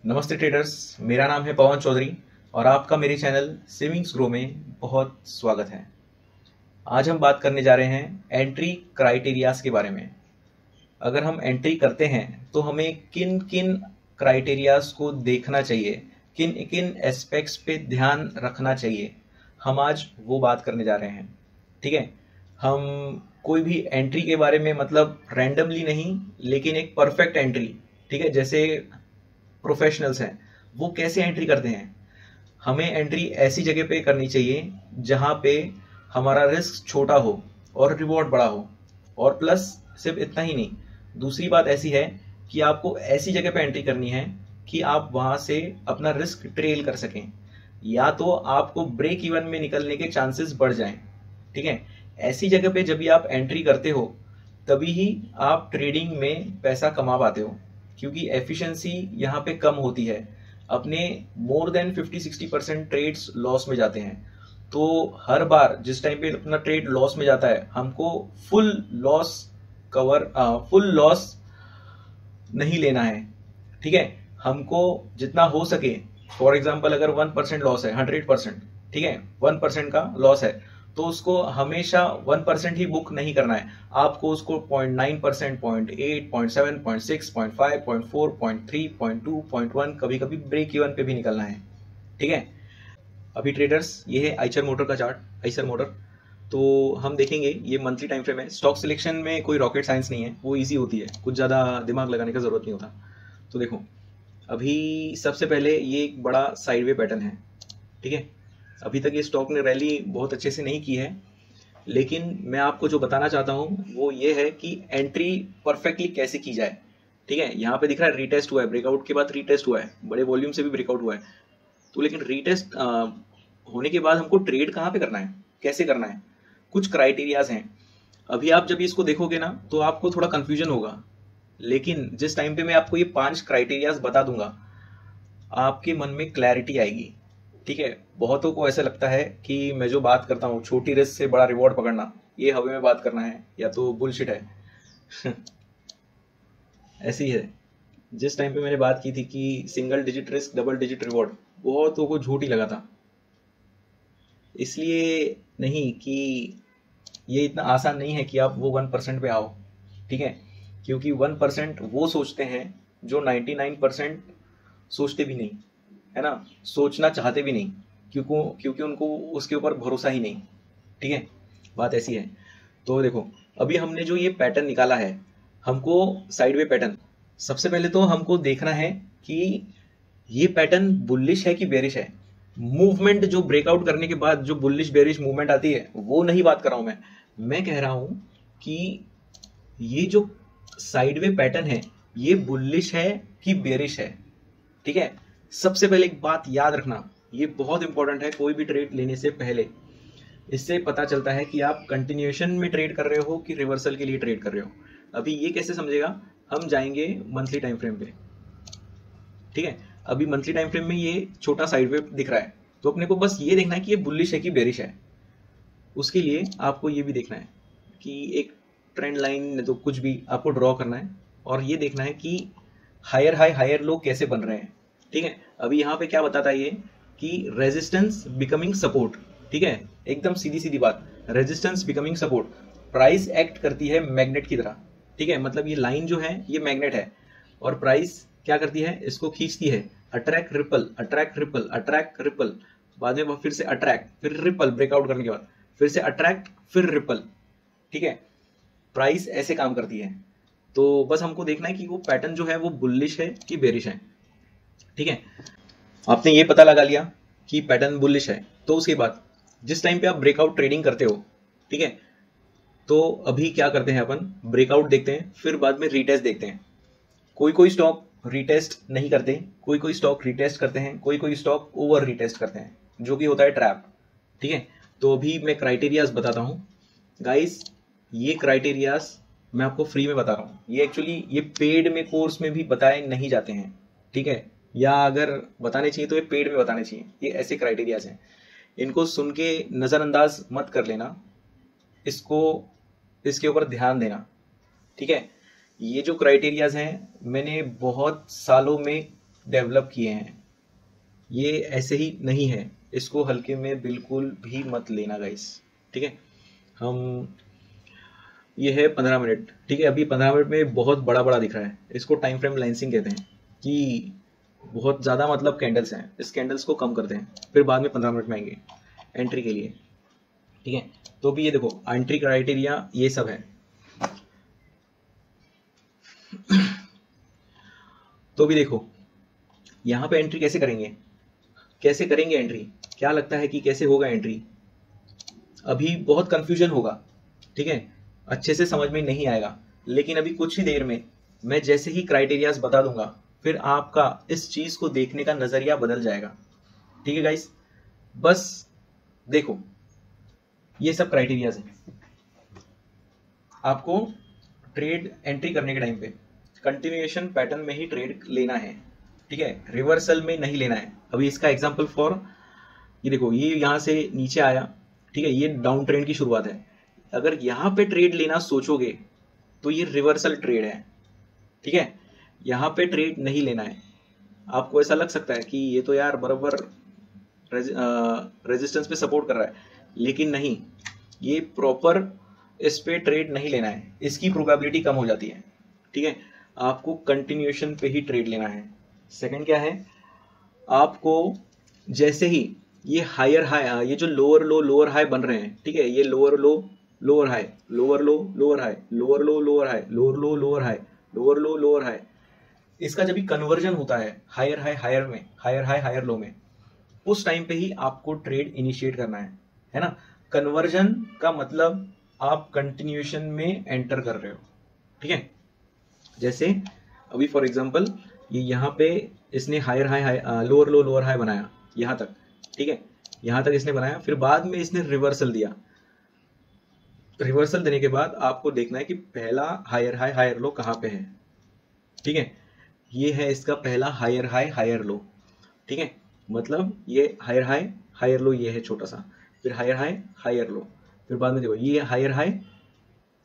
नमस्ते ट्रेडर्स, मेरा नाम है पवन चौधरी और आपका मेरे चैनल सेविंग्स ग्रो में बहुत स्वागत है। आज हम बात करने जा रहे हैं एंट्री क्राइटेरियाज के बारे में। अगर हम एंट्री करते हैं तो हमें किन किन क्राइटेरियाज को देखना चाहिए, किन किन एस्पेक्ट्स पे ध्यान रखना चाहिए, हम आज वो बात करने जा रहे हैं। ठीक है, हम कोई भी एंट्री के बारे में मतलब रैंडमली नहीं, लेकिन एक परफेक्ट एंट्री, ठीक है, जैसे प्रोफेशनल्स हैं वो कैसे एंट्री करते हैं। हमें एंट्री ऐसी जगह पे करनी चाहिए जहां पे हमारा रिस्क छोटा हो और रिवॉर्ड बड़ा हो, और प्लस सिर्फ इतना ही नहीं, दूसरी बात ऐसी है कि आपको ऐसी जगह पे एंट्री करनी है कि आप वहां से अपना रिस्क ट्रेल कर सकें, या तो आपको ब्रेक इवन में निकलने के चांसेस बढ़ जाएं। ठीक है, ऐसी जगह पे जब भी आप एंट्री करते हो तभी ही आप ट्रेडिंग में पैसा कमा पाते हो, क्योंकि एफिशिएंसी यहाँ पे कम होती है। अपने मोर देन 50-60% ट्रेड्स लॉस में जाते हैं, तो हर बार जिस टाइम पे अपना ट्रेड लॉस में जाता है हमको फुल लॉस नहीं लेना है। ठीक है, हमको जितना हो सके, फॉर एग्जाम्पल अगर 1% लॉस है 100%, ठीक है, 1% का लॉस है तो उसको हमेशा 1% ही बुक नहीं करना है, आपको उसको 0.9%, 0.8, 0.7, 0.6, 0.5, 0.4, 0.3, 0.2, 0.1, कभी कभी ब्रेक इवन पे भी निकलना है। ठीक है, अभी ट्रेडर्स ये है आइचर मोटर का चार्ट, आइचर मोटर। तो हम देखेंगे ये मंथली टाइम फ्रेम है। स्टॉक सिलेक्शन में कोई रॉकेट साइंस नहीं है, वो इजी होती है, कुछ ज़्यादा दिमाग लगाने का जरूरत नहीं होता। तो देखो, अभी सबसे पहले ये एक बड़ा साइडवे पैटर्न है। ठीक है, अभी तक ये स्टॉक ने रैली बहुत अच्छे से नहीं की है, लेकिन मैं आपको जो बताना चाहता हूँ वो ये है कि एंट्री परफेक्टली कैसे की जाए। ठीक है, यहाँ पे दिख रहा है रीटेस्ट हुआ है, ब्रेकआउट के बाद रीटेस्ट हुआ है, बड़े वॉल्यूम से भी ब्रेकआउट हुआ है। तो लेकिन रीटेस्ट होने के बाद हमको ट्रेड कहाँ पे करना है, कैसे करना है, कुछ क्राइटेरियाज हैं। अभी आप जब इसको देखोगे ना तो आपको थोड़ा कंफ्यूजन होगा, लेकिन जिस टाइम पे मैं आपको ये 5 क्राइटेरियाज बता दूंगा आपके मन में क्लैरिटी आएगी। ठीक है, बहुतों को ऐसा लगता है कि मैं जो बात करता हूँ छोटी रिस्क से बड़ा रिवॉर्ड पकड़ना, ये हवा में बात करना है या तो बुलशिट है। ऐसी है, जिस टाइम पे मैंने बात की थी कि single digit risk double digit reward, बहुतों को झूठ ही लगा था। इसलिए नहीं कि ये इतना आसान नहीं है कि आप वो 1% पे आओ। ठीक है, क्योंकि 1% वो सोचते हैं जो 99% सोचते भी नहीं है ना, सोचना चाहते भी नहीं, क्योंकि उनको उसके ऊपर भरोसा ही नहीं। ठीक है, बात ऐसी है। तो देखो, अभी हमने जो ये पैटर्न निकाला है, हमको साइडवे पैटर्न, सबसे पहले तो हमको देखना है कि ये पैटर्न बुलिश है कि बेरिश है। मूवमेंट जो ब्रेकआउट करने के बाद जो बुलिश बेरिश मूवमेंट आती है वो नहीं बात कर रहा हूं मैं कह रहा हूं कि ये जो साइडवे पैटर्न है ये बुलिश है कि बेरिश है। ठीक है, सबसे पहले एक बात याद रखना, ये बहुत इंपॉर्टेंट है कोई भी ट्रेड लेने से पहले। इससे पता चलता है कि आप कंटिन्यूएशन में ट्रेड कर रहे हो कि रिवर्सल के लिए ट्रेड कर रहे हो। अभी ये कैसे समझेगा, हम जाएंगे मंथली टाइम फ्रेम पे। ठीक है, अभी मंथली टाइम फ्रेम में ये छोटा साइडवे दिख रहा है, तो अपने को बस ये देखना है कि ये बुलिश है कि बेरिश है। उसके लिए आपको ये भी देखना है कि एक ट्रेंड लाइन, तो कुछ भी आपको ड्रॉ करना है और ये देखना है कि हायर हाई हायर लो कैसे बन रहे हैं। ठीक है, अभी यहाँ पे क्या बताता है ये कि रेजिस्टेंस बिकमिंग सपोर्ट। ठीक है, एकदम सीधी सीधी बात, resistance becoming support. Price act करती है मैग्नेट की तरह। ठीक है, मतलब ये लाइन जो है ये मैग्नेट है और प्राइस क्या करती है, इसको खींचती है, attract ripple attract ripple attract ripple, बाद में फिर से अट्रैक्ट फिर रिपल, ब्रेकआउट करने के बाद फिर से अट्रैक्ट फिर रिपल। ठीक है, प्राइस ऐसे काम करती है। तो बस हमको देखना है कि वो पैटर्न जो है वो बुलिश है कि बेरिश है। ठीक है, आपने ये पता लगा लिया कि पैटर्न बुलिश है, तो उसके बाद जिस टाइम पे आप ब्रेकआउट ट्रेडिंग करते हो, ठीक है, तो अभी क्या करते हैं अपन, ब्रेकआउट देखते हैं फिर बाद में रीटेस्ट देखते हैं। कोई कोई स्टॉक रीटेस्ट नहीं करते, कोई स्टॉक रीटेस्ट करते हैं, कोई स्टॉक ओवर रीटेस्ट करते हैं, जो कि होता है ट्रैप। ठीक है, तो अभी मैं क्राइटेरियाज बताता हूँ गाइस। ये क्राइटेरियाज मैं आपको फ्री में बता रहा हूँ, ये एक्चुअली ये पेड में कोर्स में भी बताए नहीं जाते हैं। ठीक है, या अगर बताने चाहिए तो ये पेड में बताने चाहिए। ये ऐसे क्राइटेरियाज हैं, इनको सुन के नजरअंदाज मत कर लेना, इसको इसके ऊपर ध्यान देना। ठीक है, ये जो क्राइटेरियाज हैं मैंने बहुत सालों में डेवलप किए हैं, ये ऐसे ही नहीं है, इसको हल्के में बिल्कुल भी मत लेना गाइस, ठीक है। हम ये है 15 मिनट, ठीक है। अभी 15 मिनट में बहुत बड़ा बड़ा दिख रहा है, इसको टाइम फ्रेम लेंसिंग कहते हैं कि बहुत ज़्यादा मतलब कैंडल्स हैं, इस कैंडल्स को कम करते हैं, फिर बाद में 15 मिनट में आएंगे एंट्री के लिए, ठीक है। तो भी ये देखो एंट्री क्राइटेरिया ये सब है। तो भी देखो यहाँ पे एंट्री कैसे करेंगे, कैसे करेंगे एंट्री, क्या लगता है कि कैसे होगा एंट्री? अभी बहुत कंफ्यूजन होगा, ठीक है, अच्छे से समझ में नहीं आएगा, लेकिन अभी कुछ ही देर में मैं जैसे ही क्राइटेरियाज बता दूंगा, फिर आपका इस चीज को देखने का नजरिया बदल जाएगा, ठीक है गाइस। बस देखो ये सब क्राइटेरियाज हैं। आपको ट्रेड एंट्री करने के टाइम पे कंटिन्यूएशन पैटर्न में ही ट्रेड लेना है, ठीक है, रिवर्सल में नहीं लेना है। अभी इसका एग्जांपल फॉर ये देखो, ये यहाँ से नीचे आया, ठीक है, ये डाउन ट्रेंड की शुरुआत है। अगर यहाँ पे ट्रेड लेना सोचोगे तो ये रिवर्सल ट्रेड है, ठीक है, यहाँ पे ट्रेड नहीं लेना है। आपको ऐसा लग सकता है कि ये तो यार बराबर रेजिस्टेंस पे सपोर्ट कर रहा है, लेकिन नहीं, ये प्रॉपर इस पे ट्रेड नहीं लेना है, इसकी प्रोबेबिलिटी कम हो जाती है, ठीक है। आपको कंटिन्यूएशन पे ही ट्रेड लेना है। सेकंड क्या है, आपको जैसे ही ये हायर हाई, ये जो लोअर लो लोअर हाई बन रहे हैं, ठीक है, ये lower low lower high, lower low lower high, lower low lower high, lower low lower high, lower low lower high, इसका जब भी कन्वर्जन होता है हायर हाई हायर में, हायर हाई हायर लो में, उस टाइम पे ही आपको ट्रेड इनिशिएट करना है ना। कन्वर्जन का मतलब आप कंटिन्यूएशन में एंटर कर रहे हो, ठीक है। जैसे अभी फॉर एग्जांपल ये यहाँ पे इसने higher high lower low lower high बनाया यहाँ तक, ठीक है, यहाँ तक इसने बनाया, फिर बाद में इसने रिवर्सल दिया। रिवर्सल देने के बाद आपको देखना है कि पहला हायर हाई हायर लो कहाँ पे है, ठीक है, ये है इसका पहला हायर हाई हायर लो, ठीक है, मतलब ये हायर हाई हायर लो, ये है छोटा सा, फिर हायर हाई हायर लो, फिर बाद में देखो ये हायर हाई,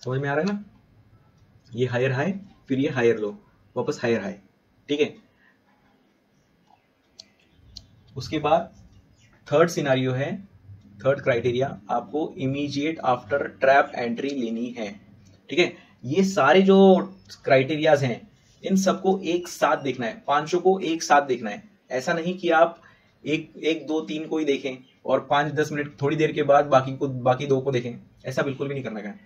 समझ में आ रहा है ना, ये हायर हाई, फिर ये हायर लो, वापस हायर हाई, ठीक है। उसके बाद थर्ड सिनारियो है, थर्ड क्राइटेरिया, आपको इमीडिएट आफ्टर ट्रैप एंट्री लेनी है, ठीक है। ये सारे जो क्राइटेरियाज हैं इन सबको एक साथ देखना है, पांचों को एक साथ देखना है। ऐसा नहीं कि आप एक दो तीन को ही देखें और 5-10 मिनट थोड़ी देर के बाद बाकी दो को देखें, ऐसा बिल्कुल भी नहीं करना है।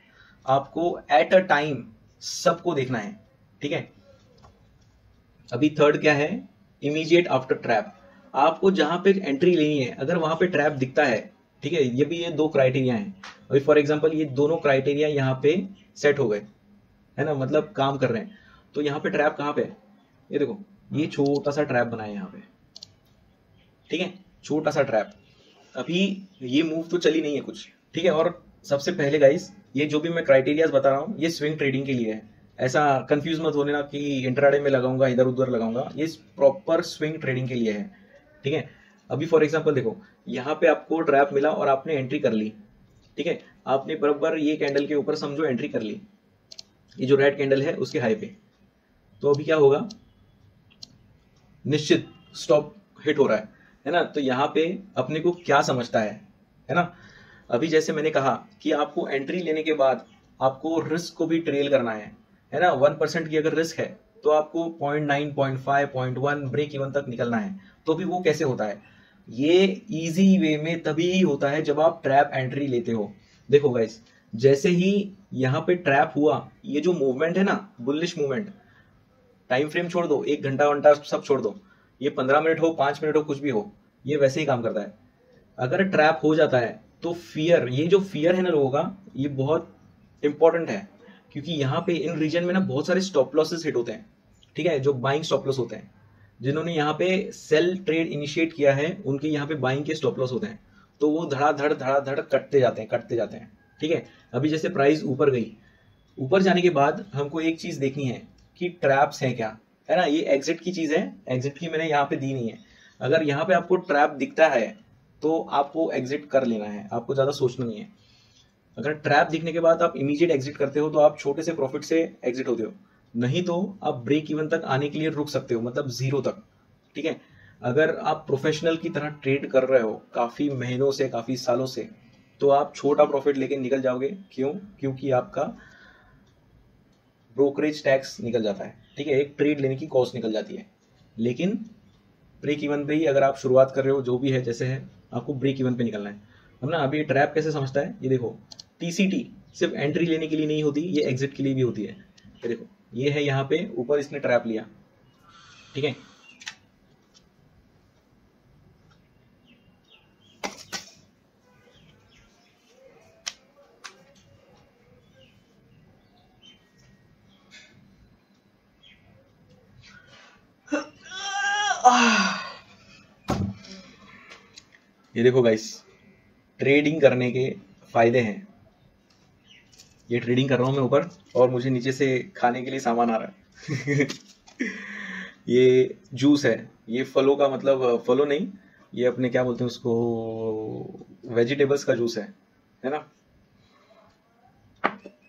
आपको एट अ टाइम सबको देखना है, ठीक है। अभी थर्ड क्या है, इमीडिएट आफ्टर ट्रैप। आपको जहां पे एंट्री लेनी है, अगर वहां पे ट्रैप दिखता है, ठीक है, ये भी ये दो क्राइटेरिया हैं। अभी फॉर एग्जांपल ये दोनों क्राइटेरिया यहाँ पे सेट हो गए, है ना, मतलब काम कर रहे हैं। तो यहाँ पे ट्रैप कहाँ पे है, ये देखो, ये छोटा सा ट्रैप बना है यहाँ पे, ठीक है, छोटा सा ट्रैप। अभी ये मूव तो चली नहीं है कुछ, ठीक है। और सबसे पहले गाइस, ये जो भी मैं क्राइटेरियाज बता रहा हूँ ये स्विंग ट्रेडिंग के लिए है, ऐसा कंफ्यूज मत होने ना कि इंट्राडे में लगाऊंगा इधर उधर लगाऊंगा, ये प्रॉपर स्विंग ट्रेडिंग के लिए है, ठीक है। अभी फॉर एग्जांपल देखो, यहाँ पे आपको ट्रैप मिला और आपने एंट्री कर ली, ठीक है, आपने बराबर ये कैंडल के ऊपर समझो एंट्री कर ली, ये जो रेड कैंडल है उसके हाई पे। तो अभी क्या होगा, निश्चित स्टॉप हिट हो रहा है ना। तो यहाँ पे अपने को क्या समझता है ना। अभी जैसे मैंने कहा कि आपको एंट्री लेने के बाद आपको रिस्क को भी ट्रेल करना है ना। 1% की अगर रिस्क है तो आपको 0.9, 0.5, 0.1 ब्रेक इवन तक निकलना है। तो भी वो कैसे होता है, ये इजी वे में तभी होता है जब आप ट्रैप एंट्री लेते हो। देखो गाइस, जैसे ही यहाँ पे ट्रैप हुआ, ये जो मूवमेंट है ना, बुलिश मूवमेंट, टाइम फ्रेम छोड़ दो, 1 घंटा सब छोड़ दो, ये 15 मिनट हो 5 मिनट हो कुछ भी हो, ये वैसे ही काम करता है। अगर ट्रैप हो जाता है तो फियर, ये जो फियर है ना लोगों का, ये बहुत इंपॉर्टेंट है, क्योंकि यहाँ पे इन रीजन में ना बहुत सारे स्टॉप लॉसेस हिट होते हैं, ठीक है, जो बाइंग स्टॉप लॉस होते हैं। जिन्होंने यहाँ पे सेल ट्रेड इनिशिएट किया है उनके यहाँ पे बाइंग के स्टॉप लॉस होते हैं, तो वो धड़ाधड़ कटते जाते हैं, ठीक है। अभी जैसे प्राइस ऊपर गई, ऊपर जाने के बाद हमको एक चीज देखनी है कि ट्रैप्स है क्या, है ना। ये एग्जिट की चीज है, एग्जिट की मैंने यहाँ पे दी नहीं है। अगर यहाँ पे आपको ट्रैप दिखता है तो आपको एग्जिट कर लेना है, आपको ज्यादा सोचना नहीं है। अगर ट्रैप दिखने के बाद आप इमीडिएट एग्जिट करते हो तो आप छोटे से प्रॉफिट से एग्जिट होते हो, नहीं तो आप ब्रेक इवन तक आने के लिए रुक सकते हो, मतलब 0 तक, ठीक है। अगर आप प्रोफेशनल की तरह ट्रेड कर रहे हो काफी महीनों से, काफी सालों से, तो आप छोटा प्रॉफिट लेके निकल जाओगे। क्यों? क्योंकि आपका ब्रोकरेज टैक्स निकल जाता है, ठीक है, एक ट्रेड लेने की कॉस्ट निकल जाती है। लेकिन ब्रेक इवन पे ही अगर आप शुरुआत कर रहे हो, जो भी है जैसे है, आपको ब्रेक इवन पे निकलना है। हम ना अभी ट्रैप कैसे समझता है, ये देखो, टीसीटी सिर्फ एंट्री लेने के लिए नहीं होती, ये एग्जिट के लिए भी होती है। ये देखो, ये है यहाँ पे ऊपर इसने ट्रैप लिया, ठीक है, ये देखो गाइस, ट्रेडिंग करने के फायदे हैं। ये ट्रेडिंग कर रहा हूं मैं ऊपर और मुझे नीचे से खाने के लिए सामान आ रहा है। ये जूस है, ये फलों का, मतलब फलों नहीं, ये अपने क्या बोलते हैं उसको, वेजिटेबल्स का जूस है ना।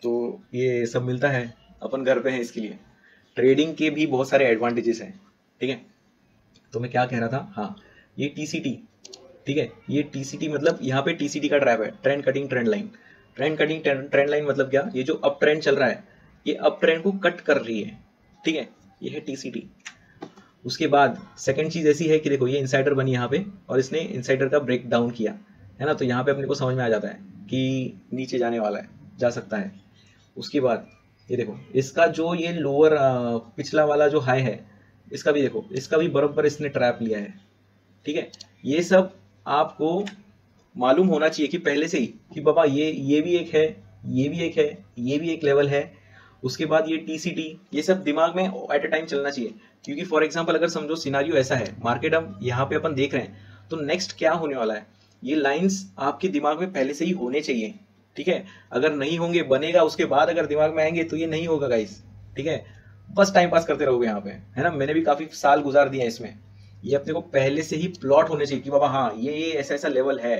तो ये सब मिलता है, अपन घर पे है, इसके लिए ट्रेडिंग के भी बहुत सारे एडवांटेजेस हैं, ठीक है। तो मैं क्या कह रहा था, हाँ, ये टीसीटी, ठीक है, ये टीसीटी मतलब यहाँ पे टीसीटी का ट्रैप है, trend cutting trend line. Trend cutting trend line मतलब क्या, ये जो अप ट्रेंड चल रहा है, ये अप ट्रेंड को कट कर रही है, ठीक है, ये है टीसीटी। उसके बाद सेकंड चीज ऐसी है कि देखो, ये इनसाइडर बनी यहाँ पे और इसने इनसाइडर का ब्रेक डाउन किया, है ना। तो यहाँ पे अपने को समझ में आ जाता है कि नीचे जाने वाला है, जा सकता है। उसके बाद ये देखो, इसका जो ये लोअर पिछला वाला जो हाई है, इसका भी देखो, इसका भी बराबर इसने ट्रैप लिया है, ठीक है। ये सब आपको मालूम होना चाहिए कि पहले से ही कि बाबा ये भी एक है, ये भी एक है, ये भी एक लेवल है। उसके बाद ये टीसीटी, ये सब दिमाग में एट अ टाइम चलना चाहिए। क्योंकि फॉर एग्जांपल अगर समझो सिनारियो ऐसा है, मार्केट हम यहाँ पे अपन देख रहे हैं, तो नेक्स्ट क्या होने वाला है, ये लाइंस आपके दिमाग में पहले से ही होने चाहिए, ठीक है। अगर नहीं होंगे, बनेगा उसके बाद अगर दिमाग में आएंगे, तो ये नहीं होगा गाइस, ठीक है। बस टाइम पास करते रहोगे यहाँ पे, है ना। मैंने भी काफी साल गुजार दिए इसमें। ये अपने को पहले से ही प्लॉट होने चाहिए कि बाबा हाँ, ये ऐसा ऐसा लेवल है,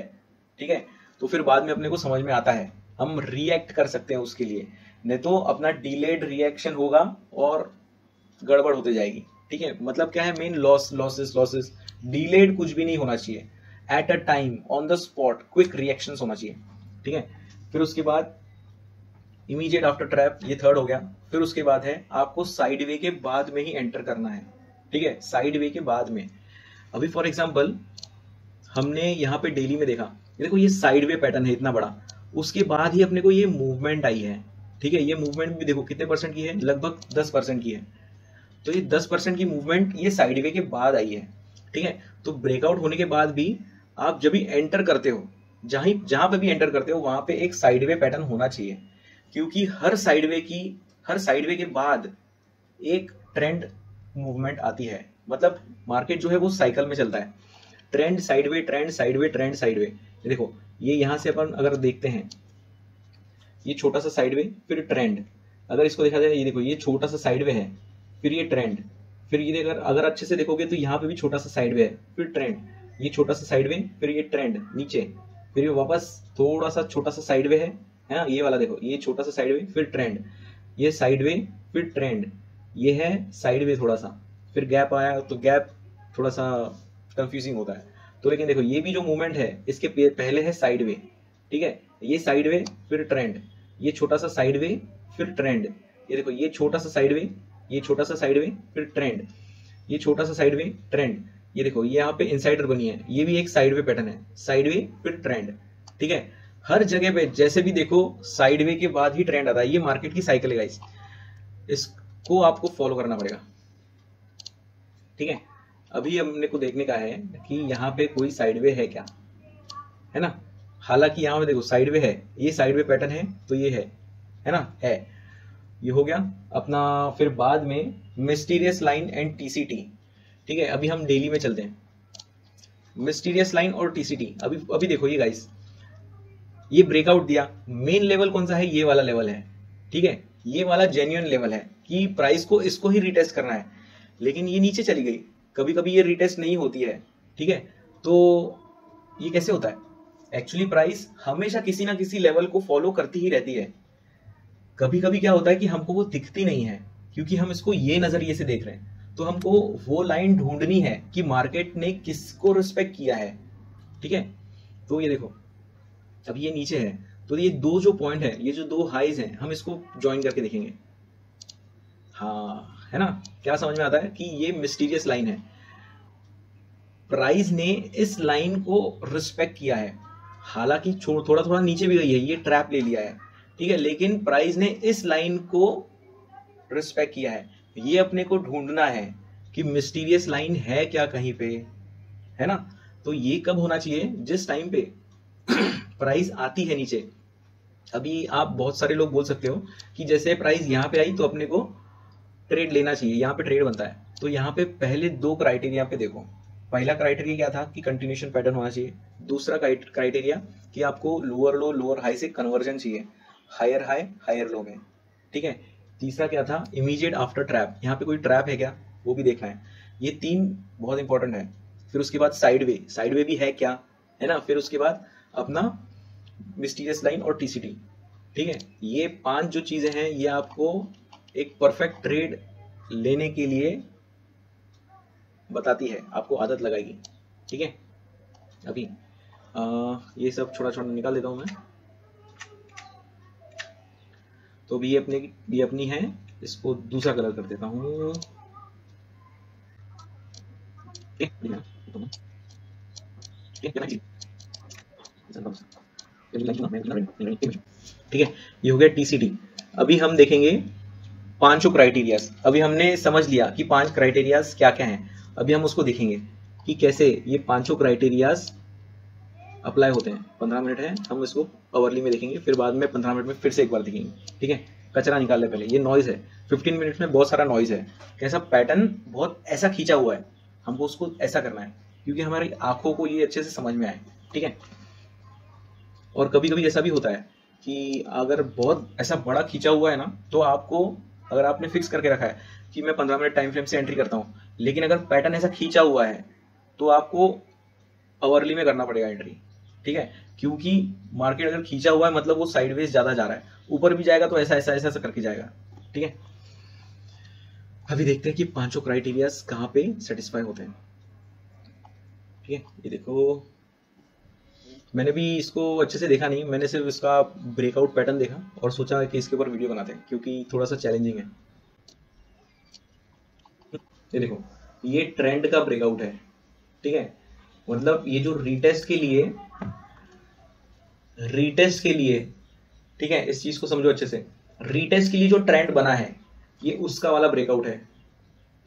ठीक है। तो फिर बाद में अपने को समझ में आता है, हम रिएक्ट कर सकते हैं उसके लिए। नहीं तो अपना डिलेड रिएक्शन होगा और गड़बड़ होते जाएगी, ठीक है। मतलब क्या है, मेन लॉसेस। डिलेड कुछ भी नहीं होना चाहिए, at a time on the spot quick reaction होना चाहिए, ठीक है। फिर उसके बाद इमीडिएट आफ्टर ट्रैप, ये थर्ड हो गया। फिर उसके बाद है आपको साइडवे के बाद में ही एंटर करना है, ठीक है, साइडवे के बाद में। अभी फॉर एग्जांपल हमने यहाँ पे डेली में देखा, ये देखो, ये साइडवे पैटर्न है इतना बड़ा, उसके बाद ही अपने को ये मूवमेंट आई है, ठीक है। ये मूवमेंट भी देखो कितने परसेंट की है, लगभग 10% की है। तो ये 10% की मूवमेंट ये साइडवे के बाद आई है, ठीक है। तो ब्रेकआउट होने के बाद भी आप जब भी एंटर करते हो, जहां पे भी एंटर करते हो, वहां पे एक साइडवे पैटर्न होना चाहिए। क्योंकि हर साइडवे के बाद एक ट्रेंड मूवमेंट आती है। मतलब मार्केट जो है वो साइकिल में चलता है, trend sideway, trend sideway, trend sideway. देखो, ये यहां से अपन अगर देखते हैं, ये छोटा सा साइडवे, फिर ट्रेंड। अगर इसको देखा जाए, ये देखो, ये छोटा सा साइडवे है, फिर ये ट्रेंड, फिर ये अगर अच्छे से देखोगे तो यहाँ पे भी छोटा सा साइडवे है, फिर ट्रेंड, ये छोटा सा साइडवे, फिर ये ट्रेंड नीचे, फिर ये वापस थोड़ा सा छोटा सा साइडवे है ना, ये वाला देखो, ये छोटा सा साइडवे, फिर ट्रेंड, ये साइडवे, फिर ट्रेंड, ये है साइडवे थोड़ा सा, फिर गैप आया, तो गैप थोड़ा सा कंफ्यूजिंग होता है। तो लेकिन देखो, ये भी जो मूवमेंट है इसके पहले है साइडवे, ठीक है, ये साइडवे, फिर ट्रेंड, ये छोटा सा साइडवे, फिर ट्रेंड, ये देखो, ये छोटा सा साइडवे, ये छोटा सा साइडवे, फिर ट्रेंड, ये छोटा सा साइडवे, ट्रेंड, ये देखो, ये यहाँ पे इनसाइडर बनी है, ये भी एक साइडवे पैटर्न है, साइडवे फिर ट्रेंड, ठीक है। हर जगह पे जैसे भी देखो, साइडवे के बाद ही ट्रेंड आता है। ये मार्केट की साइकिल है गाइस, इसको आपको फॉलो करना पड़ेगा, ठीक है। अभी हमने को देखने का है कि यहाँ पे कोई साइडवे है क्या, है ना। हालांकि यहाँ पे देखो साइडवे है, ये साइडवे पैटर्न है, तो ये है ना, है, ये हो गया अपना। फिर बाद में मिस्टीरियस लाइन एंड टीसीटी, ठीक है। अभी हम डेली में चलते हैं, मिस्टीरियस लाइन और टीसीटी। अभी देखो, ये गाइस, ये ब्रेकआउट दिया, मेन लेवल कौन सा है, ये वाला लेवल है, ठीक है। ये वाला जेन्युइन लेवल है कि प्राइस को इसको ही रिटेस्ट करना है, लेकिन ये नीचे चली गई। कभी कभी ये रिटेस्ट नहीं होती है, ठीक है। तो ये कैसे होता है, एक्चुअली प्राइस हमेशा किसी ना किसी लेवल को फॉलो करती ही रहती है। कभी कभी क्या होता है कि हमको वो दिखती नहीं है, क्योंकि हम इसको ये नजरिए से देख रहे हैं। तो हमको वो लाइन ढूंढनी है कि मार्केट ने किसको रिस्पेक्ट किया है, ठीक है। तो ये देखो अब ये नीचे है, तो ये दो जो पॉइंट है, ये जो दो हाईज हैं, हम इसको ज्वाइन करके देखेंगे। हाँ है ना, क्या समझ में आता है कि ये मिस्टीरियस लाइन है, प्राइस ने इस लाइन को रिस्पेक्ट किया है, हालांकि थोड़ा थोड़ा नीचे भी गई है, ये ट्रैप ले लिया है, ठीक है, लेकिन प्राइस ने इस लाइन को रिस्पेक्ट किया है। ये अपने को ढूंढना है कि मिस्टीरियस लाइन है क्या कहीं पे, है ना। तो ये कब होना चाहिए, जिस टाइम पे प्राइस आती है नीचे। अभी आप बहुत सारे लोग बोल सकते हो कि जैसे प्राइस यहाँ पे आई तो अपने को ट्रेड लेना चाहिए, यहाँ पे ट्रेड बनता है। तो यहाँ पे पहले दो क्राइटेरिया पे देखो, पहला क्राइटेरिया क्या था कि कंटिन्यूएशन पैटर्न होना चाहिए, दूसरा क्राइटेरिया कि आपको लोअर लो लोअर हाई से कन्वर्जन चाहिए, हायर हाई हायर लो में, ठीक है। तीसरा क्या था, इमीडिएट आफ्टर ट्रैप, यहाँ पे कोई ट्रैप है क्या वो भी देखना है। ये तीन बहुत इंपॉर्टेंट है। फिर उसके बाद साइडवे भी है क्या, है ना। फिर उसके बाद अपना मिस्टीरियस लाइन और टीसीटी, ठीक है। ये 5 जो चीजें हैं ये आपको एक परफेक्ट ट्रेड लेने के लिए बताती है, आपको आदत लगाएगी, ठीक है। अभी ये सब छोटा छोटा निकाल देता हूं मैं। तो भी ये अपनी है, इसको दूसरा कलर कर देता हूं। ठीक है, ये हो गया टीसीटी। अभी हम देखेंगे पांचों क्राइटेरियाज। अभी हमने समझ लिया कि 5 क्राइटेरियाज क्या क्या हैं। अभी हम उसको देखेंगे कि कैसे ये पांचों क्राइटेरियाज अप्लाई होते हैं। 15 मिनट है, हम इसको आवरली में देखेंगे, फिर बाद में 15 मिनट में फिर से एक बार देखेंगे, ठीक है। कचरा निकाल ले पहले, ये नॉइज है, 15 मिनट में बहुत सारा नॉइज है। कैसा पैटर्न बहुत ऐसा खींचा हुआ है, हमको उसको ऐसा करना है क्योंकि हमारी आंखों को ये अच्छे से समझ में आए, ठीक है। और कभी कभी ऐसा भी होता है कि अगर बहुत ऐसा बड़ा खींचा हुआ है ना, तो आपको, अगर आपने फिक्स करके रखा है कि मैं 15 मिनट टाइम फ्रेम से एंट्री करता हूँ, लेकिन अगर पैटर्न ऐसा खींचा हुआ है तो आपको आवरली में करना पड़ेगा एंट्री, ठीक है। क्योंकि मार्केट अगर खींचा हुआ है मतलब वो साइडवेज ज्यादा जा रहा है, ऊपर भी जाएगा तो ऐसा ऐसा ऐसा ऐसा करके जाएगा, ठीक है। अभी देखते हैं कि पांचों क्राइटेरियाज कहाँ पे सेटिस्फाई होते हैं, ठीक है। ये देखो, मैंने भी इसको अच्छे से देखा नहीं, मैंने सिर्फ इसका ब्रेकआउट पैटर्न देखा और सोचा कि इसके ऊपर वीडियो बनाते हैं क्योंकि थोड़ा सा चैलेंजिंग है। ये देखो, ये ट्रेंड का ब्रेकआउट है, ठीक है। मतलब ये जो रीटेस्ट के लिए, ठीक है, इस चीज को समझो अच्छे से, रीटेस्ट के लिए जो ट्रेंड बना है ये उसका वाला ब्रेकआउट है,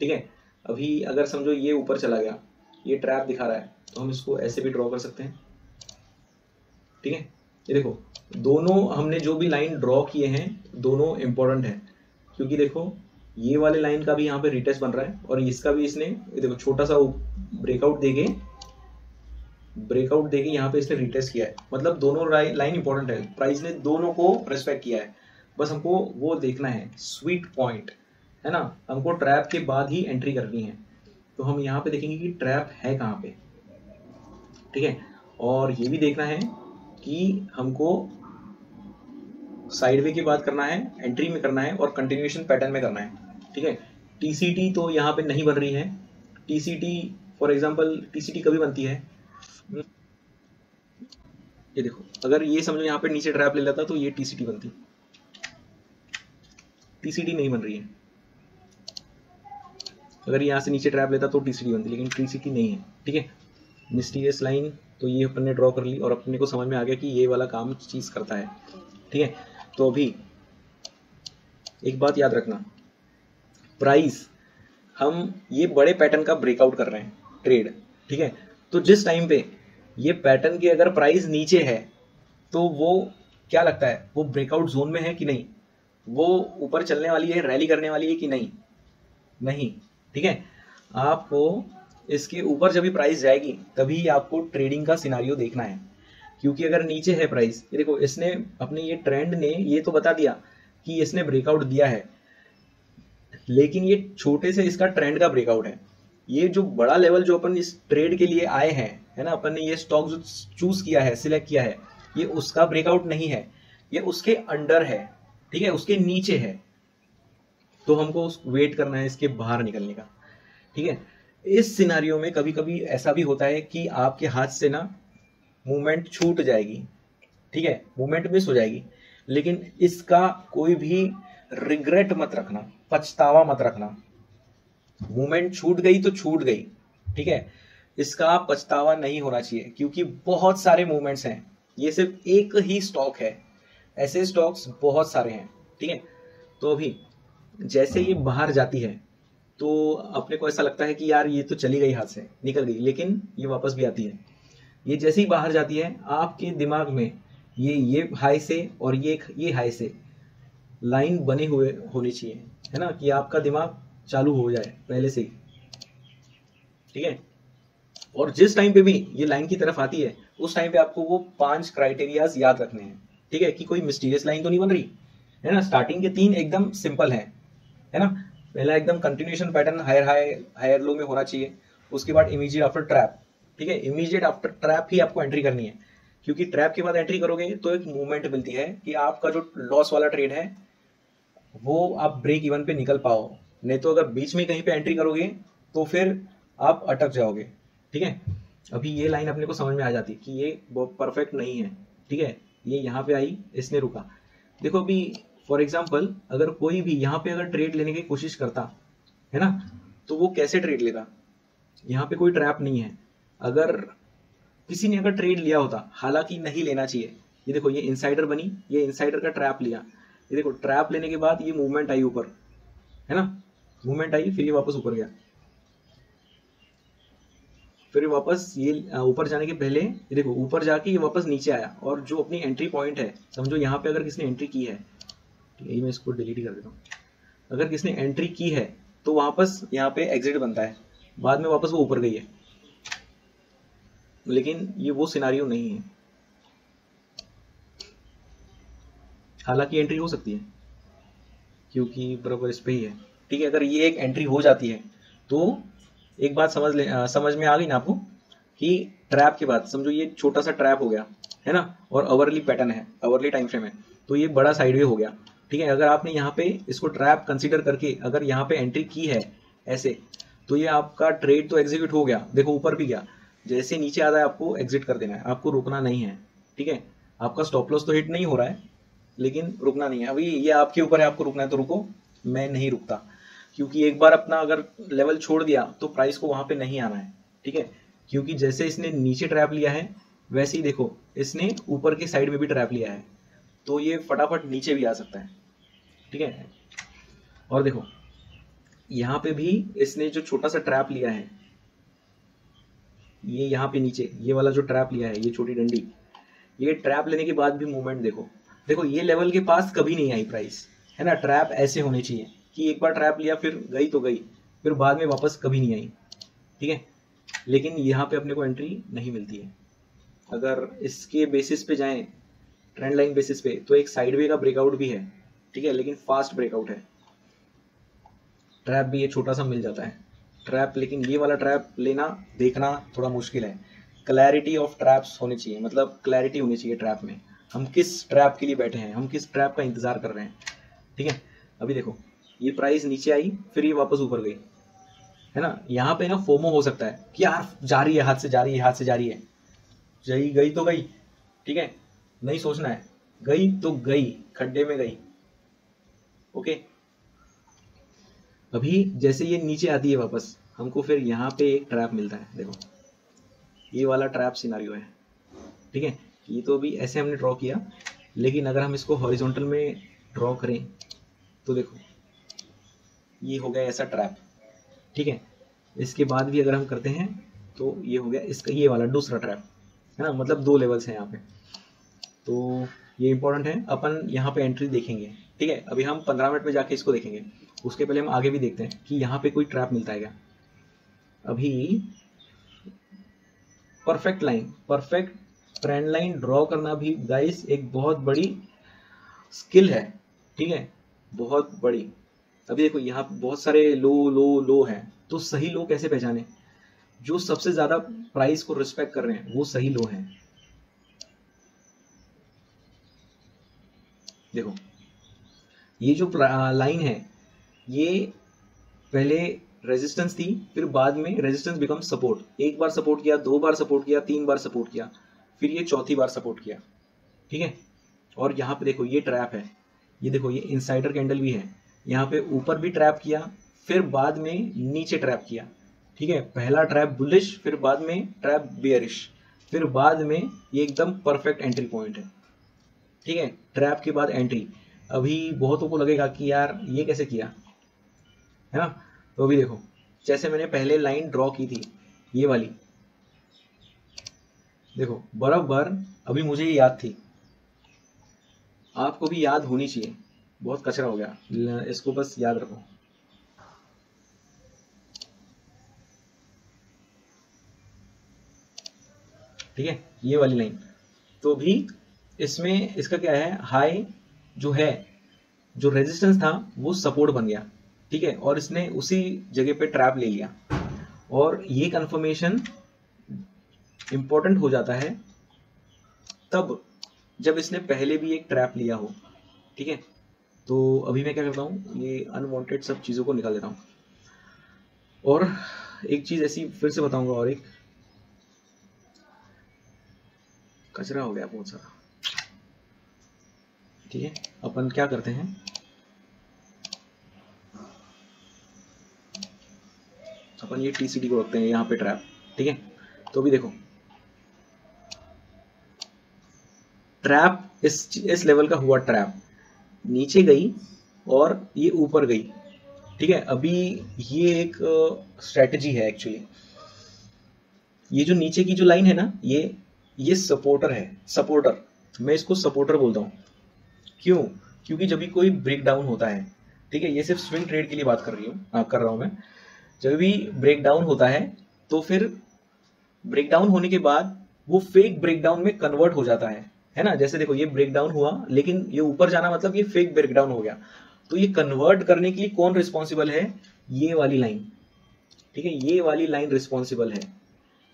ठीक है। अभी अगर समझो ये ऊपर चला गया, ये ट्रैप दिखा रहा है, तो हम इसको ऐसे भी ड्रॉ कर सकते हैं, ठीक है। ये देखो, दोनों हमने जो भी लाइन ड्रॉ किए हैं दोनों इंपॉर्टेंट है, क्योंकि देखो ये वाले लाइन का भी यहाँ पे रिटेस्ट बन रहा है और इसका भी इसने, ये देखो छोटा सा ब्रेकआउट देके यहाँ पे इसने रिटेस्ट किया है। मतलब दोनों लाइन इंपॉर्टेंट है, प्राइस ने दोनों को रेस्पेक्ट किया है। बस हमको वो देखना है स्वीट पॉइंट, है ना। हमको ट्रैप के बाद ही एंट्री करनी है, तो हम यहाँ पे देखेंगे कि ट्रैप है कहाँ पे, ठीक है। और ये भी देखना है कि हमको साइडवे की बात करना है, एंट्री में करना है और कंटिन्यूएशन पैटर्न में करना है, ठीक है। टीसीटी तो यहाँ पे नहीं बन रही है। टीसीटी फॉर एग्जांपल, टीसीटी कभी बनती है, ये देखो, अगर ये समझो यहाँ पे नीचे ट्रैप ले लेता तो ये टीसीटी बनती, टीसीटी नहीं बन रही है। अगर यहाँ से नीचे ट्रैप लेता तो टीसीटी बनती, लेकिन टीसीटी नहीं है, ठीक है। मिस्टीरियस लाइन तो ये अपन ने ड्रॉ कर ली और अपने को समझ में आ गया कि ये वाला काम चीज करता है, ठीक है। तो अभी एक बात याद रखना, प्राइस, हम ये बड़े पैटर्न का ब्रेकआउट कर रहे हैं ट्रेड, ठीक है। तो जिस टाइम पे ये पैटर्न की अगर प्राइस नीचे है तो वो क्या लगता है, वो ब्रेकआउट जोन में है कि नहीं, वो ऊपर चलने वाली है, रैली करने वाली है कि नहीं, ठीक है। आपको इसके ऊपर जब भी प्राइस जाएगी तभी आपको ट्रेडिंग का सिनारियो देखना है, क्योंकि अगर नीचे है प्राइस, ये देखो इसने अपने ये ट्रेंड ने ये तो बता दिया कि इसने ब्रेकआउट दिया है, लेकिन ये छोटे से इसका ट्रेंड का ब्रेकआउट है। ये जो बड़ा लेवल जो अपन इस ट्रेड के लिए आए हैं, है ना, अपन ने ये स्टॉक जो चूज किया है, सिलेक्ट किया है, ये उसका ब्रेकआउट नहीं है, ये उसके अंडर है, ठीक है, उसके नीचे है। तो हमको वेट करना है इसके बाहर निकलने का। ठीक है। इस सिनारियो में कभी कभी ऐसा भी होता है कि आपके हाथ से ना मूवमेंट छूट जाएगी, ठीक है, मूवमेंट मिस हो जाएगी, लेकिन इसका कोई भी रिग्रेट मत रखना, पछतावा मत रखना। मूवमेंट छूट गई तो छूट गई, ठीक है, इसका पछतावा नहीं होना चाहिए, क्योंकि बहुत सारे मूवमेंट्स हैं, ये सिर्फ एक ही स्टॉक है, ऐसे स्टॉक्स बहुत सारे हैं, ठीक है। तो अभी जैसे ये बाहर जाती है तो अपने को ऐसा लगता है कि यार ये तो चली गई, हाथ से निकल गई, लेकिन ये वापस भी आती है। ये जैसे ही बाहर जाती है आपके दिमाग में ये हाई से और ये हाई से लाइन बने हुए होनी चाहिए, है ना, कि आपका दिमाग चालू हो जाए पहले से ही, ठीक है। और जिस टाइम पे भी ये लाइन की तरफ आती है उस टाइम पे आपको वो 5 क्राइटेरियाज याद रखने हैं, ठीक है, कि कोई मिस्टीरियस लाइन तो नहीं बन रही है ना। स्टार्टिंग के 3 एकदम सिंपल है ना। पहला एकदम continuation pattern higher high higher low में होना चाहिए, उसके बाद इमीडिएट आफ्टर ट्रैप, ठीक है, इमीडिएट आफ्टर ट्रैप ही आपको एंट्री करनी है, क्योंकि ट्रैप के बाद एंट्री करोगे तो एक मूवमेंट मिलती है कि आपका जो लॉस वाला ट्रेड है वो आप ब्रेक इवन पे निकल पाओ, नहीं तो अगर बीच में कहीं पे एंट्री करोगे तो फिर आप अटक जाओगे, ठीक है। अभी ये लाइन अपने को समझ में आ जाती कि ये परफेक्ट नहीं है, ठीक है, ये यहाँ पे आई, इसने रुका। देखो अभी फॉर एग्जाम्पल अगर कोई भी यहाँ पे अगर ट्रेड लेने की कोशिश करता है ना, तो वो कैसे ट्रेड लेता, यहाँ पे कोई ट्रैप नहीं है, अगर किसी ने अगर ट्रेड लिया होता, हालांकि नहीं लेना चाहिए, ये देखो ये इनसाइडर बनी, ये इनसाइडर का ट्रैप लिया, ये देखो ट्रैप लेने के बाद ये मूवमेंट आई ऊपर, है ना, मूवमेंट आई, फिर ये वापस ऊपर गया, फिर वापस ये ऊपर जाने के पहले ये देखो ऊपर जाके ये वापस नीचे आया, और जो अपनी एंट्री पॉइंट है, समझो यहाँ पे अगर किसने एंट्री की है, ये मैं इसको डिलीट कर देता हूँ, अगर किसने एंट्री की है तो वापस यहाँ पे एग्जिट बनता है, बाद में वापस वो ऊपर गई है, लेकिन ये वो सिनारियो नहीं है, हालांकि एंट्री हो सकती है क्योंकि बराबर इस पे ही है, ठीक है। अगर ये एक एंट्री हो जाती है तो एक बात समझ में आ गई ना आपको, कि ट्रैप के बाद समझो ये छोटा सा ट्रैप हो गया, है ना, और अवरली पैटर्न है, अवरली टाइम फ्रेम है, तो ये बड़ा साइडवे हो गया, ठीक है। अगर आपने यहाँ पे इसको ट्रैप कंसीडर करके अगर यहाँ पे एंट्री की है ऐसे, तो ये आपका ट्रेड तो एग्जीक्यूट हो गया, देखो ऊपर भी गया, जैसे नीचे आता है आपको एग्जिट कर देना है, आपको रुकना नहीं है, ठीक है। आपका स्टॉप लॉस तो हिट नहीं हो रहा है, लेकिन रुकना नहीं है। अभी ये आपके ऊपर है, आपको रुकना है तो रुको, मैं नहीं रुकता, क्योंकि एक बार अपना अगर लेवल छोड़ दिया तो प्राइस को वहां पे नहीं आना है, ठीक है, क्योंकि जैसे इसने नीचे ट्रैप लिया है वैसे ही देखो इसने ऊपर की साइड में भी ट्रैप लिया है, तो ये फटाफट नीचे भी आ सकता है, ठीक है। और देखो यहाँ पे भी इसने जो छोटा सा ट्रैप लिया है, ये यहाँ पे नीचे ये वाला जो ट्रैप लिया है, ये छोटी डंडी, ये ट्रैप लेने के बाद भी मूवमेंट देखो, देखो ये लेवल के पास कभी नहीं आई प्राइस, है ना। ट्रैप ऐसे होने चाहिए कि एक बार ट्रैप लिया फिर गई तो गई, फिर बाद में वापस कभी नहीं आई, ठीक है, लेकिन यहाँ पे अपने को एंट्री नहीं मिलती है। अगर इसके बेसिस पे जाएं, ट्रेंड लाइन बेसिस पे, तो एक साइडवे का ब्रेकआउट भी है, ठीक है, लेकिन फास्ट ब्रेकआउट है। ट्रैप भी ये छोटा सा मिल जाता है ट्रैप, लेकिन ये वाला ट्रैप लेना देखना थोड़ा मुश्किल है। क्लैरिटी ऑफ ट्रैप्स होनी चाहिए, मतलब क्लैरिटी होनी चाहिए ट्रैप में, हम किस ट्रैप के लिए बैठे हैं, हम किस ट्रैप का इंतजार कर रहे हैं, ठीक है। अभी देखो ये प्राइस नीचे आई फिर ये वापस ऊपर गई, है ना, यहाँ पे ना फोमो हो सकता है कि यार जा रही है, हाथ से जा रही है, हाथ से जा रही है, गई तो गई, ठीक है, नहीं सोचना है, गई तो गई, खड्डे में गई, ओके। अभी जैसे ये नीचे आती है वापस, हमको फिर यहाँ पे एक ट्रैप मिलता है, देखो ये वाला ट्रैप सिनारियो है, ठीक है। ये तो अभी ऐसे हमने ड्रॉ किया, लेकिन अगर हम इसको हॉरिजॉन्टल में ड्रॉ करें तो देखो ये हो गया ऐसा ट्रैप, ठीक है। इसके बाद भी अगर हम करते हैं तो ये हो गया इसका ये वाला दूसरा ट्रैप, है ना, मतलब 2 लेवल्स हैं यहाँ पे, तो ये इंपॉर्टेंट है, अपन यहाँ पे एंट्री देखेंगे, ठीक है। अभी हम 15 मिनट में जाके इसको देखेंगे, उसके पहले हम आगे भी देखते हैं कि यहाँ पे कोई ट्रैप मिलता है क्या। अभी perfect line, perfect trend line draw करना भी गाइस एक बहुत बड़ी स्किल है, ठीक है, बहुत बड़ी। अभी देखो यहाँ पे बहुत सारे लो लो लो हैं, तो सही लो कैसे पहचाने, जो सबसे ज्यादा प्राइस को रिस्पेक्ट कर रहे हैं वो सही लो हैं। देखो ये जो लाइन है ये पहले रेजिस्टेंस थी, फिर बाद में रेजिस्टेंस बिकम सपोर्ट, एक बार सपोर्ट किया, 2 बार सपोर्ट किया, 3 बार सपोर्ट किया, फिर ये चौथी बार सपोर्ट किया, ठीक है। और यहाँ पे देखो ये ट्रैप है, ये देखो ये इनसाइडर कैंडल भी है, यहाँ पे ऊपर भी ट्रैप किया, फिर बाद में नीचे ट्रैप किया, ठीक है। पहला ट्रैप बुलिश, फिर बाद में ट्रैप बेयरिश, फिर बाद में ये एकदम परफेक्ट एंट्री पॉइंट है, ठीक है। ट्रैप के बाद एंट्री। अभी बहुतों को लगेगा कि यार ये कैसे किया, है ना। तो अभी देखो जैसे मैंने पहले लाइन ड्रॉ की थी ये वाली, देखो बराबर अभी मुझे ये याद थी, आपको भी याद होनी चाहिए, बहुत कचरा हो गया, इसको बस याद रखो। ठीक है, ये वाली लाइन। तो भी इसमें इसका क्या है, हाई जो है, जो रेजिस्टेंस था वो सपोर्ट बन गया, ठीक है, और इसने उसी जगह पे ट्रैप ले लिया। और ये कंफर्मेशन इंपॉर्टेंट हो जाता है तब जब इसने पहले भी एक ट्रैप लिया हो, ठीक है। तो अभी मैं क्या करता हूँ, ये अनवांटेड सब चीज़ों को निकाल देता हूँ। और एक चीज़ ऐसी फिर से बताऊंगा, और एक कचरा हो गया बहुत सारा, ठीक है। अपन क्या करते हैं, अपन ये TCD को रखते हैं यहाँ पे ट्रैप, ठीक है। तो भी देखो ट्रैप इस लेवल का हुआ, ट्रैप नीचे गई और ये ऊपर गई, ठीक है। अभी ये एक स्ट्रेटजी है एक्चुअली। ये जो नीचे की जो लाइन है ना, ये सपोर्टर है, सपोर्टर, मैं इसको सपोर्टर बोलता हूँ। क्यों? क्योंकि जब भी कोई ब्रेक डाउन होता है, ठीक है, ये सिर्फ स्विंग ट्रेड के लिए बात कर रहा हूँ मैं। जब भी ब्रेक डाउन होता है तो फिर ब्रेक डाउन होने के बाद वो फेक ब्रेक डाउन में कन्वर्ट हो जाता है ना। जैसे देखो ये ब्रेक डाउन हुआ, लेकिन ये ऊपर जाना मतलब ये फेक ब्रेक डाउन हो गया। तो ये कन्वर्ट करने के लिए कौन रिस्पॉन्सिबल है, ये वाली लाइन, ठीक है, ये वाली लाइन रिस्पॉन्सिबल है।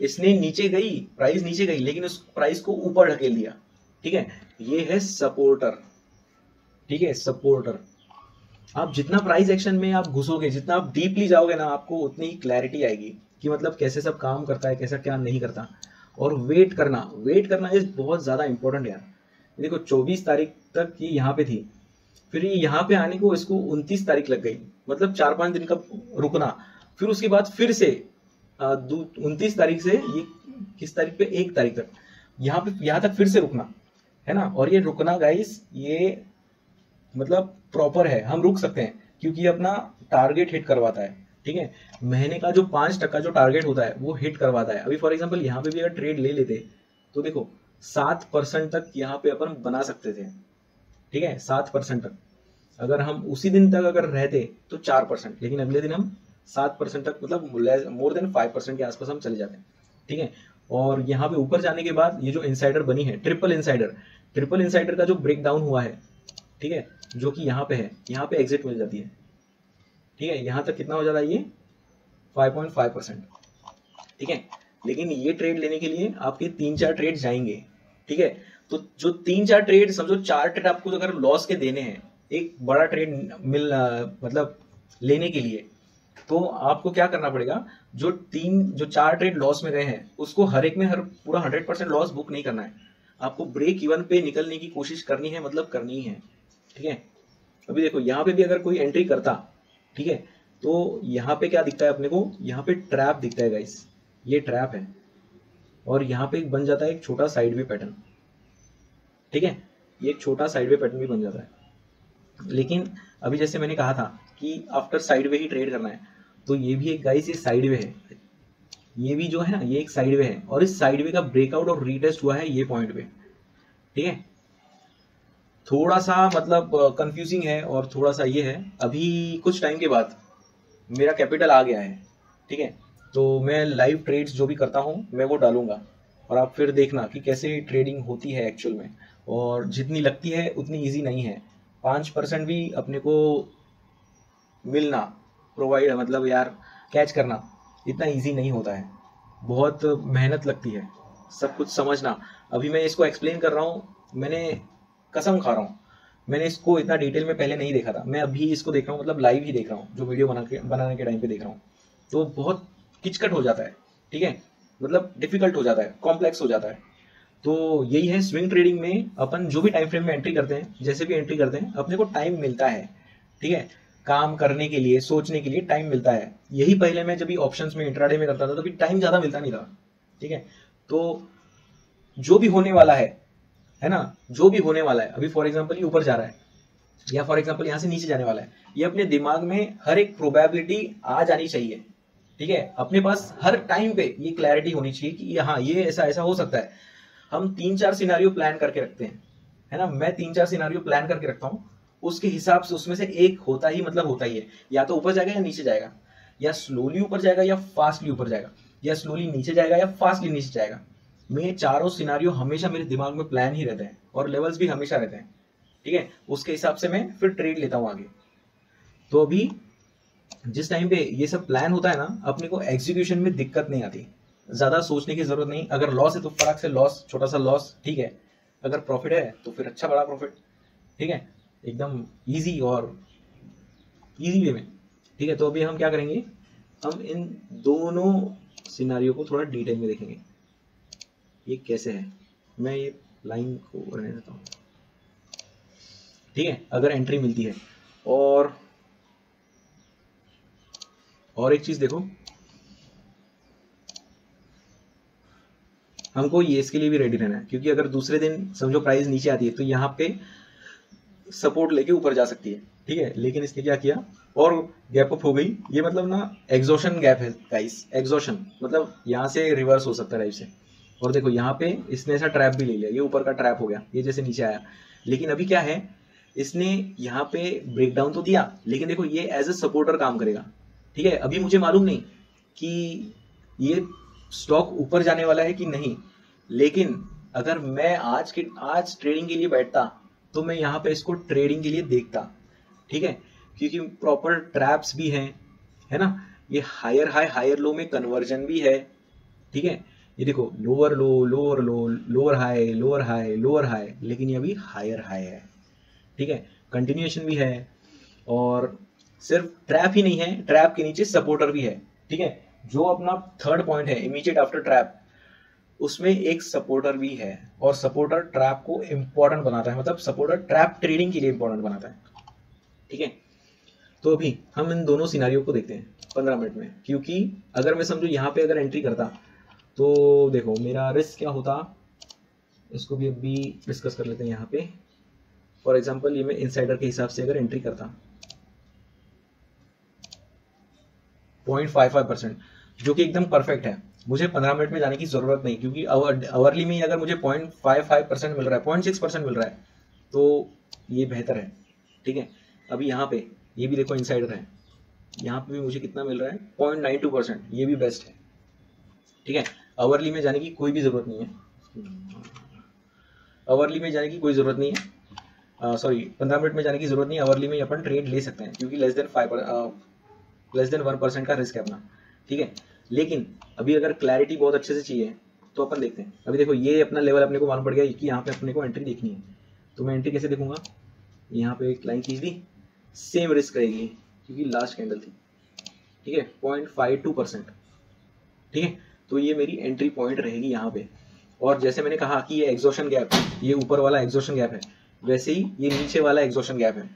इसने नीचे गई, प्राइस नीचे गई, लेकिन उस प्राइस को ऊपर ढकेल दिया, ठीक है, ये है सपोर्टर, ठीक है, सपोर्टर। आप जितना प्राइस एक्शन में आप घुसोगे, जितना आप डीपली जाओगे ना, आपको उतनी ही क्लैरिटी आएगी कि मतलब कैसे सब काम करता है, कैसा क्या नहीं करता। और वेट करना इज बहुत ज्यादा इंपॉर्टेंट यार। देखो 24 तारीख तक ये यहाँ पे थी, फिर ये यहाँ पे आने को इसको 29 तारीख लग गई, मतलब 4-5 दिन का रुकना। फिर उसके बाद फिर से 29 तारीख से ये किस तारीख पे, 1 तारीख तक यहाँ तक फिर से रुकना, है ना। और ये रुकना गाइस, ये मतलब प्रॉपर है, हम रुक सकते हैं क्योंकि अपना टारगेट हिट करवाता है, ठीक है। महीने का जो 5% जो टारगेट होता है वो हिट करवाता है। अभी फॉर एग्जांपल यहाँ पे भी अगर ट्रेड ले लेते तो देखो 7% तक यहाँ पे अपन बना सकते थे, ठीक है, 7% तक। अगर हम उसी दिन तक अगर रहते तो 4%, लेकिन अगले दिन हम 7% तक, मतलब मोर देन 5% के आसपास हम चले जाते हैं, ठीक है। और यहाँ पे ऊपर जाने के बाद ये जो इनसाइडर बनी है, ट्रिपल इनसाइडर का जो ब्रेक डाउन हुआ है, ठीक है, जो कि यहाँ पे है, यहाँ पे एग्जिट मिल जाती है, ठीक है। यहाँ तक कितना हो जाता है, ये 5.5%, ठीक है। लेकिन ये ट्रेड लेने के लिए आपके 3-4 ट्रेड जाएंगे, ठीक है। तो जो 3-4 ट्रेड, समझो 4 ट्रेड आपको अगर लॉस के देने हैं एक बड़ा ट्रेड मतलब लेने के लिए, तो आपको क्या करना पड़ेगा, जो 4 ट्रेड लॉस में गए हैं उसको हर एक में पूरा 100% लॉस बुक नहीं करना है। आपको ब्रेक इवन पे निकलने की कोशिश करनी है, मतलब करनी ही है, ठीक है। अभी देखो यहाँ पे भी अगर कोई एंट्री करता, ठीक है, तो यहाँ पे क्या दिखता है अपने को, यहाँ पे ट्रैप दिखता है गाइस, ये ट्रैप है। और यहाँ पे बन जाता है एक छोटा साइडवे पैटर्न, ठीक है, ये एक छोटा साइडवे पैटर्न भी बन जाता है। लेकिन अभी जैसे मैंने कहा था कि आफ्टर साइडवे ही ट्रेड करना है, तो ये भी एक गाइस, ये साइडवे है, ये भी जो है ना, ये एक साइडवे है। और इस साइडवे का ब्रेकआउट और रीटेस्ट हुआ है ये पॉइंट पे, ठीक है। थोड़ा सा मतलब कंफ्यूजिंग है और थोड़ा सा ये है। अभी कुछ टाइम के बाद मेरा कैपिटल आ गया है, ठीक है, तो मैं लाइव ट्रेड्स जो भी करता हूँ मैं वो डालूंगा, और आप फिर देखना कि कैसे ट्रेडिंग होती है एक्चुअल में। और जितनी लगती है उतनी इजी नहीं है। 5% भी अपने को मिलना, प्रोवाइड, मतलब यार कैच करना इतना इजी नहीं होता है, बहुत मेहनत लगती है सब कुछ समझना। अभी मैं इसको एक्सप्लेन कर रहा हूँ, मैंने कसम खा रहा हूँ, मैंने इसको इतना डिटेल में पहले नहीं देखा था, मैं अभी इसको देख रहा हूँ, मतलब लाइव ही देख रहा हूँ, जो वीडियो बनाने के टाइम पे देख रहा हूँ। तो बहुत किचकट हो जाता है, ठीक है, मतलब डिफिकल्ट हो जाता है, कॉम्प्लेक्स हो जाता है। तो यही है स्विंग ट्रेडिंग में अपन जो भी टाइम फ्रेम में एंट्री करते हैं, जैसे भी एंट्री करते हैं, अपने को टाइम मिलता है, ठीक है, काम करने के लिए, सोचने के लिए टाइम मिलता है। यही पहले मैं जब भी ऑप्शंस में इंट्राडे में करता था तभी टाइम ज्यादा मिलता नहीं था, ठीक है। तो जो भी होने वाला है ना, जो भी होने वाला है, अभी फॉर एग्जाम्पल ये ऊपर जा रहा है या फॉर एग्जाम्पल यहाँ से नीचे जाने वाला है, ये अपने दिमाग में हर एक प्रोबेबिलिटी आ जानी चाहिए, ठीक है। अपने पास हर टाइम पे ये क्लैरिटी होनी चाहिए कि हाँ ये ऐसा ऐसा हो सकता है। हम 3-4 सिनारियो प्लान करके रखते हैं, है ना, मैं 3-4 सिनारियो प्लान करके रखता हूँ, उसके हिसाब से उसमें से एक होता ही मतलब होता ही है, या तो ऊपर जाएगा या नीचे जाएगा, या स्लोली ऊपर जाएगा या फास्टली ऊपर जाएगा, या स्लोली नीचे जाएगा या फास्टली नीचे जाएगा। मैं चारों सिनारियो हमेशा मेरे दिमाग में प्लान ही रहते हैं और लेवल्स भी हमेशा रहते हैं, ठीक है। उसके हिसाब से मैं फिर ट्रेड लेता हूं आगे। तो अभी जिस टाइम पे ये सब प्लान होता है ना, अपने को एग्जीक्यूशन में दिक्कत नहीं आती, ज्यादा सोचने की जरूरत नहीं। अगर लॉस है तो फटाक से लॉस, छोटा सा लॉस, ठीक है। अगर प्रॉफिट है तो फिर अच्छा बड़ा प्रॉफिट, ठीक है, एकदम इजी और इजी वे में, ठीक है। तो अभी हम क्या करेंगे, हम इन दोनों सिनारियो को थोड़ा डिटेल में देखेंगे, ये कैसे है। मैं ये लाइन को रहने देता हूँ, ठीक है। अगर एंट्री मिलती है और एक चीज देखो, हमको ये इसके लिए भी रेडी रहना है, क्योंकि अगर दूसरे दिन समझो प्राइस नीचे आती है तो यहाँ पे सपोर्ट लेके ऊपर जा सकती है, ठीक है। लेकिन इसने क्या किया, और गैप अप हो गई, ये मतलब ना एग्जॉशन गैप है गाइस, एग्जॉशन मतलब यहाँ से रिवर्स हो सकता है राइट से। और देखो यहाँ पे इसने ऐसा ट्रैप भी ले लिया, ये ऊपर का ट्रैप हो गया, ये जैसे नीचे आया। लेकिन अभी क्या है, इसने यहाँ पे ब्रेकडाउन तो दिया, लेकिन देखो ये एज ए सपोर्टर काम करेगा, ठीक है। अभी मुझे मालूम नहीं कि ये स्टॉक ऊपर जाने वाला है कि नहीं, लेकिन अगर मैं आज ट्रेडिंग के लिए बैठता तो मैं यहाँ पे इसको ट्रेडिंग के लिए देखता, ठीक है, क्योंकि प्रॉपर ट्रैप्स भी हैं, है ना। ये हायर हाई हायर लो में कन्वर्जन भी है, ठीक है। ये देखो lower low lower low, lower high lower high lower high, लेकिन ये अभी हायर हाई है, ठीक है। कंटिन्यूएशन भी है, और सिर्फ ट्रैप ही नहीं है, ट्रैप के नीचे सपोर्टर भी है, ठीक है। जो अपना थर्ड पॉइंट है इमीडिएट आफ्टर ट्रैप, उसमें एक सपोर्टर भी है, और सपोर्टर ट्रैप को इंपॉर्टेंट बनाता है, मतलब सपोर्टर ट्रैप ट्रेडिंग के लिए इंपॉर्टेंट बनाता है, ठीक है। तो अभी हम इन दोनों सिनारियों को देखते हैं 15 मिनट में, क्योंकि अगर मैं समझू यहाँ पे अगर एंट्री करता तो देखो मेरा रिस्क क्या होता, इसको भी अभी डिस्कस कर लेते हैं। यहाँ पे फॉर एग्जांपल ये मैं इनसाइडर के हिसाब से अगर एंट्री करता 0.55%, जो कि एकदम परफेक्ट है, मुझे 15 मिनट में जाने की जरूरत नहीं, क्योंकि आवरली में अगर मुझे 0.55% मिल रहा है, 0.6% मिल रहा है, तो ये बेहतर है, ठीक है। अभी यहाँ पे ये भी देखो इनसाइडर है, यहाँ पे भी मुझे कितना मिल रहा है 0.92%, ये भी बेस्ट है, ठीक है। आवरली में जाने की कोई भी जरूरत नहीं है, आवरली में जाने की कोई जरूरत नहीं है, सॉरी 15 मिनट में जाने की जरूरत नहीं है। आवरली में अपन ट्रेड ले सकते हैं, क्योंकि लेस देन 1% का रिस्क है अपना, ठीक है। लेकिन अभी अगर क्लैरिटी बहुत अच्छे से चाहिए तो अपन देखते हैं। अभी देखो ये अपना लेवल अपने को मालूम पड़ गया कि यहाँ पे अपने को एंट्री देखनी है, तो मैं एंट्री कैसे देखूंगा, यहाँ पे एक लाइन खींच दी, सेम रिस्क रहेगी क्योंकि लास्ट कैंडल थी, ठीक है, 0.52%, ठीक है। तो ये मेरी एंट्री पॉइंट रहेगी यहाँ पे। और जैसे मैंने कहा कि ये एग्जॉशन गैप, ये ऊपर वाला एग्जॉशन गैप है, वैसे ही ये नीचे वाला एग्जॉशन गैप है,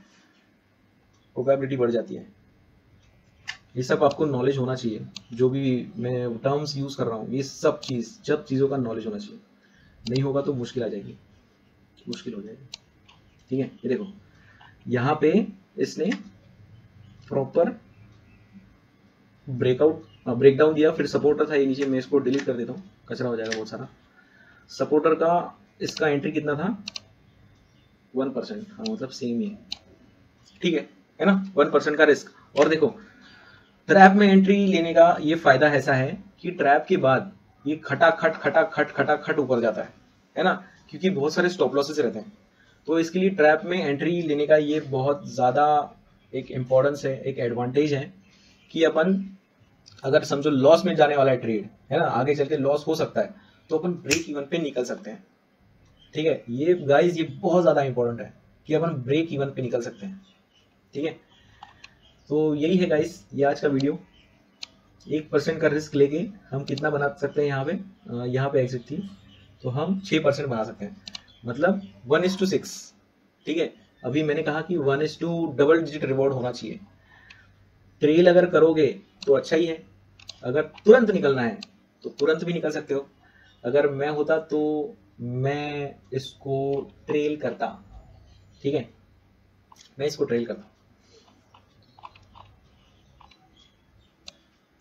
प्रोबेबिलिटी बढ़ जाती है। ये सब आपको नॉलेज होना चाहिए, जो भी मैं टर्म्स यूज कर रहा हूँ, ये सब चीज़ों का नॉलेज होना चाहिए, नहीं होगा तो मुश्किल आ जाएगी, मुश्किल हो जाएगी, ठीक है। ये देखो यहाँ पे इसने प्रॉपर ब्रेकडाउन दिया, फिर सपोर्टर था ये नीचे, मैं इसको डिलीट कर देता हूँ, कचरा हो जाएगा बहुत सारा। सपोर्टर का इसका एंट्री कितना था 1%, हाँ मतलब सेम ही है, ठीक है ना, 1% का रिस्क। और देखो ट्रैप में एंट्री लेने का ये फायदा ऐसा है कि ट्रैप के बाद ये खटाखट ऊपर जाता है ना, क्योंकि बहुत सारे स्टॉप लॉसेस रहते हैं। तो इसके लिए ट्रैप में एंट्री लेने का ये बहुत ज्यादा एक इम्पोर्टेंस है, एक एडवांटेज है, कि अपन अगर समझो लॉस में जाने वाला है ट्रेड, है ना, आगे चल के लॉस हो सकता है, तो अपन ब्रेक इवन पे निकल सकते हैं, ठीक है। ये गाइस ये बहुत ज्यादा इंपॉर्टेंट है कि अपन ब्रेक इवन पे निकल सकते हैं, ठीक है। तो यही है गाइस ये आज का वीडियो, 1% का रिस्क लेके हम कितना बना सकते हैं यहाँ पे एग्जिट थी तो हम 6% बना सकते हैं, मतलब 1:6। ठीक है, अभी मैंने कहा कि 1:2 डबल डिजिट रिवॉर्ड होना चाहिए। ट्रेल अगर करोगे तो अच्छा ही है, अगर तुरंत निकलना है तो तुरंत भी निकल सकते हो। अगर मैं होता तो मैं इसको ट्रेल करता। ठीक है, मैं इसको ट्रेल करता,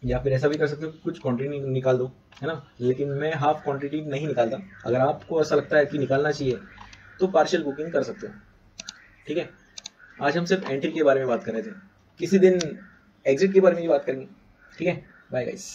या फिर ऐसा भी कर सकते हो कुछ क्वांटिटी निकाल दो, है ना, लेकिन मैं हाफ क्वांटिटी नहीं निकालता। अगर आपको ऐसा लगता है कि निकालना चाहिए तो पार्शियल बुकिंग कर सकते हो। ठीक है, आज हम सिर्फ एंट्री के बारे में बात कर रहे थे, किसी दिन एग्जिट के बारे में भी बात करेंगे। ठीक है, बाय गाइस।